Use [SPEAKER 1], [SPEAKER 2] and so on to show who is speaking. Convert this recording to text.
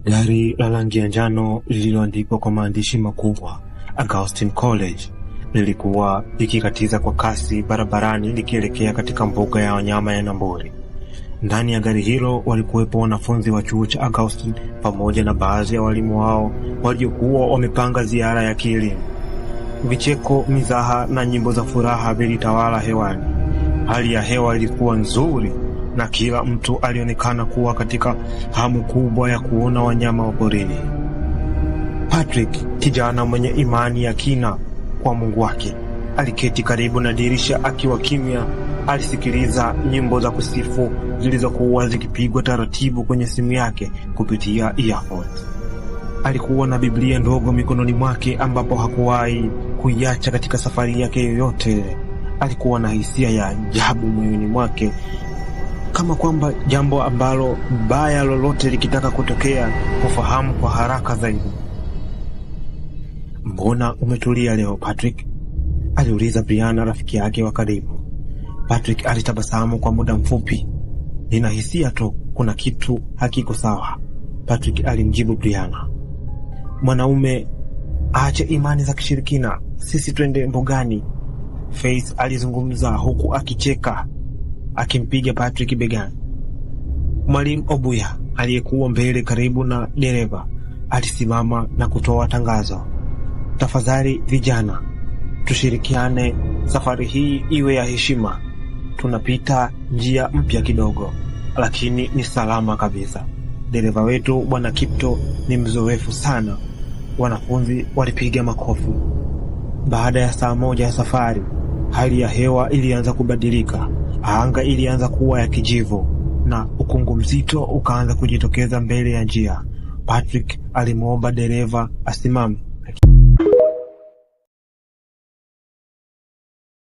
[SPEAKER 1] Gari la rangi ya njano lililoandikwa kwa maandishi makubwa Augustine College lilikuwa likikatiza kwa kasi barabarani likielekea katika mbuga ya wanyama ya Nambori. Ndani ya gari hilo walikuwepo wanafunzi wa chuo cha Augustine pamoja na baadhi ya walimu wao waliokuwa wamepanga ziara ya kielimu. Vicheko, mizaha na nyimbo za furaha vilitawala hewani. Hali ya hewa ilikuwa nzuri na kila mtu alionekana kuwa katika hamu kubwa ya kuona wanyama wa porini. Patrick, kijana mwenye imani ya kina kwa Mungu wake, aliketi karibu na dirisha akiwa kimya. Alisikiliza nyimbo za kusifu zilizokuwa zikipigwa taratibu kwenye simu yake kupitia earphones. Alikuwa na Biblia ndogo mikononi mwake ambapo hakuwahi kuiacha katika safari yake yoyote. Alikuwa na hisia ya ajabu moyoni mwake, kama kwamba jambo ambalo baya lolote likitaka kutokea kufahamu kwa haraka zaidi. "Mbona umetulia leo, Patrick?" aliuliza Brianna, rafiki yake wa karibu. Patrick alitabasamu kwa muda mfupi. "Nina hisia tu kuna kitu hakiko sawa," Patrick alimjibu Brianna. "Mwanaume, aache imani za kishirikina, sisi twende mbugani," Faith alizungumza huku akicheka, akimpiga Patrick begani. Mwalimu Obuya aliyekuwa mbele karibu na dereva alisimama na kutoa tangazo. "Tafadhali vijana, tushirikiane, safari hii iwe ya heshima. Tunapita njia mpya kidogo, lakini ni salama kabisa. Dereva wetu Bwana Kipto ni mzoefu sana." Wanafunzi walipiga makofi. Baada ya saa moja ya safari, hali ya hewa ilianza kubadilika. Anga ilianza kuwa ya kijivu na ukungu mzito ukaanza kujitokeza mbele ya njia. Patrick alimuomba dereva asimame.